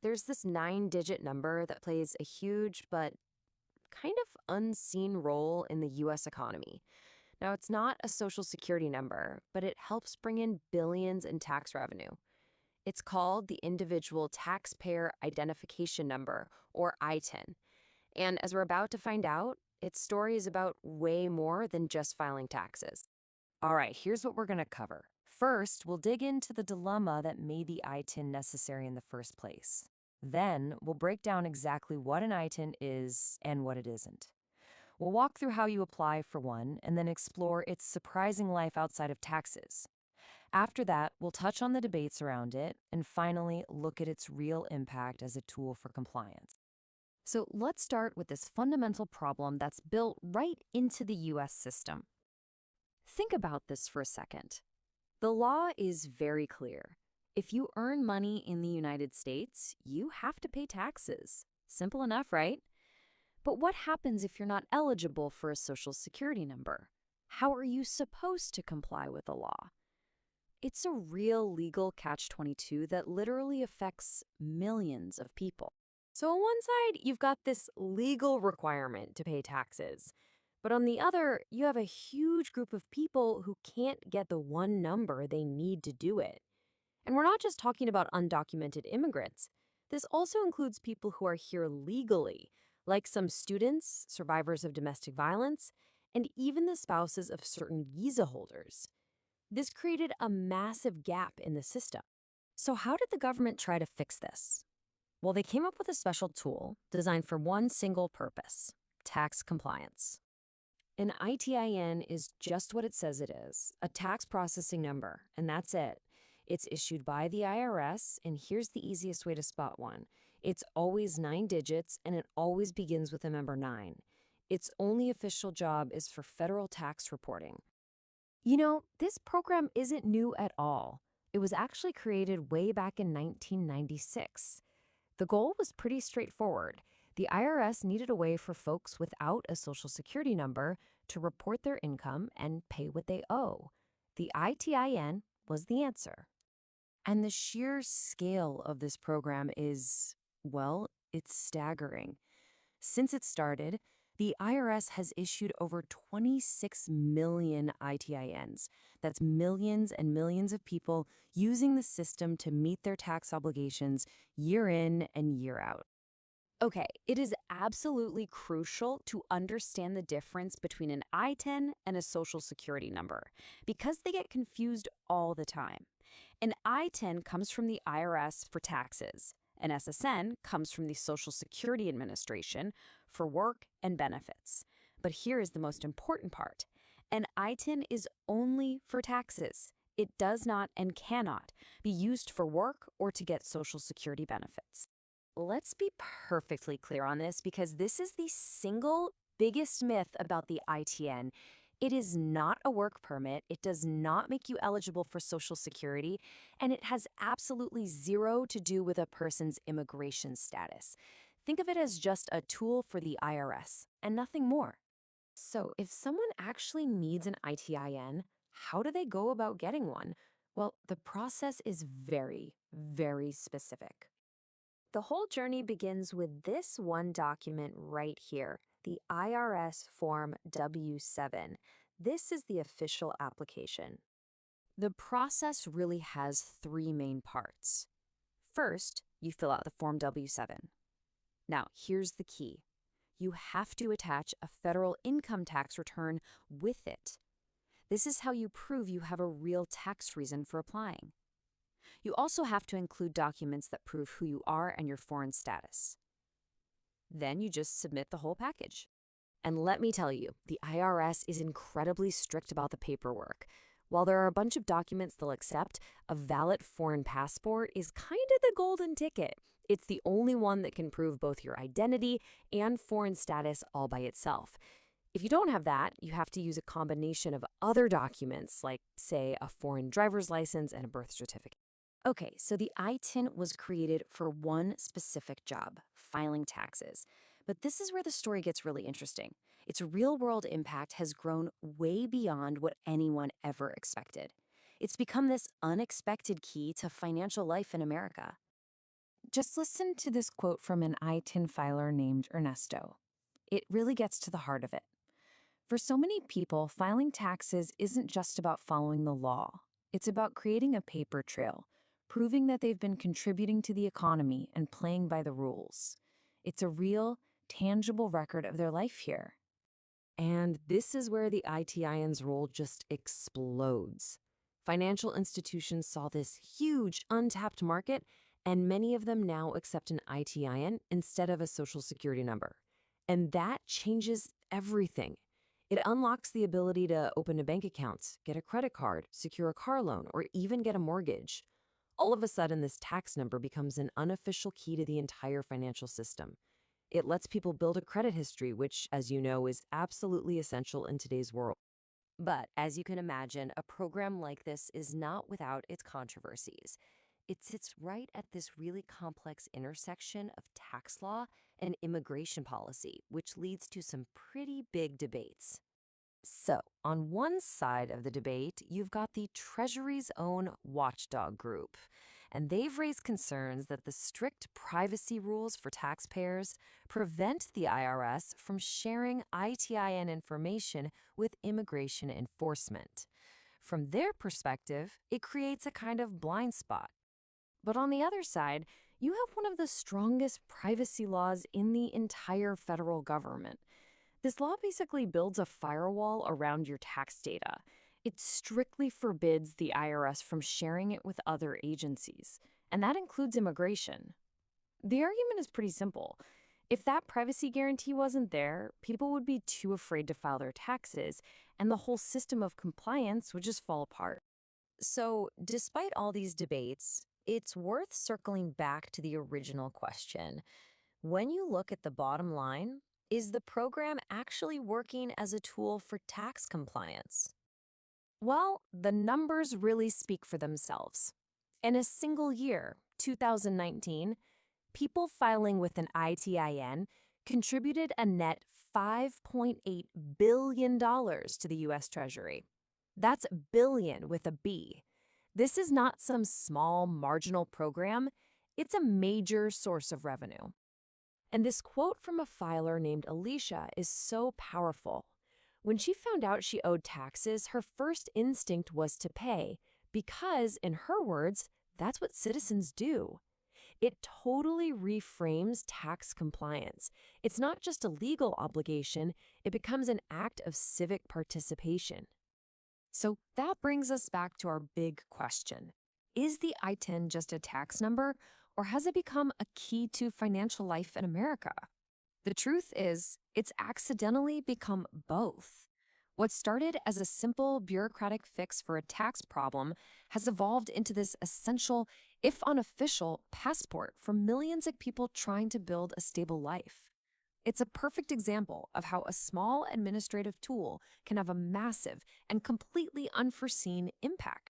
There's this 9-digit number that plays a huge but kind of unseen role in the U.S. economy. Now, it's not a Social Security number, but it helps bring in billions in tax revenue. It's called the Individual Taxpayer Identification Number, or ITIN. And as we're about to find out, its story is about way more than just filing taxes. All right, here's what we're going to cover. First, we'll dig into the dilemma that made the ITIN necessary in the first place. Then, we'll break down exactly what an ITIN is and what it isn't. We'll walk through how you apply for one and then explore its surprising life outside of taxes. After that, we'll touch on the debates around it and finally look at its real impact as a tool for compliance. So let's start with this fundamental problem that's built right into the U.S. system. Think about this for a second. The law is very clear. If you earn money in the United States, you have to pay taxes. Simple enough, right? But what happens if you're not eligible for a Social Security number? How are you supposed to comply with the law? It's a real legal catch-22 that literally affects millions of people. So on one side, you've got this legal requirement to pay taxes. But on the other, you have a huge group of people who can't get the one number they need to do it. And we're not just talking about undocumented immigrants. This also includes people who are here legally, like some students, survivors of domestic violence, and even the spouses of certain visa holders. This created a massive gap in the system. So how did the government try to fix this? Well, they came up with a special tool designed for one single purpose: tax compliance. An ITIN is just what it says it is, a tax processing number, and that's it. It's issued by the IRS, and here's the easiest way to spot one. It's always 9 digits, and it always begins with the number 9. Its only official job is for federal tax reporting. This program isn't new at all. It was actually created way back in 1996. The goal was pretty straightforward. The IRS needed a way for folks without a Social Security number to report their income and pay what they owe. The ITIN was the answer. And the sheer scale of this program is, well, it's staggering. Since it started, the IRS has issued over 26 million ITINs. That's millions and millions of people using the system to meet their tax obligations year in and year out. Okay, it is absolutely crucial to understand the difference between an ITIN and a Social Security number, because they get confused all the time. An ITIN comes from the IRS for taxes. An SSN comes from the Social Security Administration for work and benefits. But here is the most important part. An ITIN is only for taxes. It does not and cannot be used for work or to get Social Security benefits. Let's be perfectly clear on this, because this is the single biggest myth about the ITN. It is not a work permit, it does not make you eligible for Social Security, and it has absolutely zero to do with a person's immigration status. Think of it as just a tool for the IRS, and nothing more. So if someone actually needs an ITIN, how do they go about getting one? Well, the process is very, very specific. The whole journey begins with this one document right here, the IRS Form W-7. This is the official application. The process really has 3 main parts. First, you fill out the Form W-7. Now, here's the key. You have to attach a federal income tax return with it. This is how you prove you have a real tax reason for applying. You also have to include documents that prove who you are and your foreign status. Then you just submit the whole package. And let me tell you, the IRS is incredibly strict about the paperwork. While there are a bunch of documents they'll accept, a valid foreign passport is kind of the golden ticket. It's the only one that can prove both your identity and foreign status all by itself. If you don't have that, you have to use a combination of other documents, like, say, a foreign driver's license and a birth certificate. Okay, so the ITIN was created for one specific job: filing taxes. But this is where the story gets really interesting. Its real-world impact has grown way beyond what anyone ever expected. It's become this unexpected key to financial life in America. Just listen to this quote from an ITIN filer named Ernesto. It really gets to the heart of it. For so many people, filing taxes isn't just about following the law. It's about creating a paper trail, proving that they've been contributing to the economy and playing by the rules. It's a real, tangible record of their life here. And this is where the ITIN's role just explodes. Financial institutions saw this huge untapped market, and many of them now accept an ITIN instead of a social security number. And that changes everything. It unlocks the ability to open a bank account, get a credit card, secure a car loan, or even get a mortgage. All of a sudden, this tax number becomes an unofficial key to the entire financial system. It lets people build a credit history, which, as you know, is absolutely essential in today's world. But as you can imagine, a program like this is not without its controversies. It sits right at this really complex intersection of tax law and immigration policy, which leads to some pretty big debates. So, on one side of the debate, you've got the Treasury's own watchdog group, and they've raised concerns that the strict privacy rules for taxpayers prevent the IRS from sharing ITIN information with immigration enforcement. From their perspective, it creates a kind of blind spot. But on the other side, you have one of the strongest privacy laws in the entire federal government. This law basically builds a firewall around your tax data. It strictly forbids the IRS from sharing it with other agencies, and that includes immigration. The argument is pretty simple. If that privacy guarantee wasn't there, people would be too afraid to file their taxes, and the whole system of compliance would just fall apart. So, despite all these debates, it's worth circling back to the original question. When you look at the bottom line, is the program actually working as a tool for tax compliance? Well, the numbers really speak for themselves. In a single year, 2019, people filing with an ITIN contributed a net $5.8 billion to the U.S. Treasury. That's billion with a B. This is not some small, marginal program. It's a major source of revenue. And this quote from a filer named Alicia is so powerful. When she found out she owed taxes, her first instinct was to pay, because, in her words, that's what citizens do. It totally reframes tax compliance. It's not just a legal obligation, it becomes an act of civic participation. So that brings us back to our big question. Is the ITIN just a tax number, or has it become a key to financial life in America? The truth is, it's accidentally become both. What started as a simple bureaucratic fix for a tax problem has evolved into this essential, if unofficial, passport for millions of people trying to build a stable life. It's a perfect example of how a small administrative tool can have a massive and completely unforeseen impact.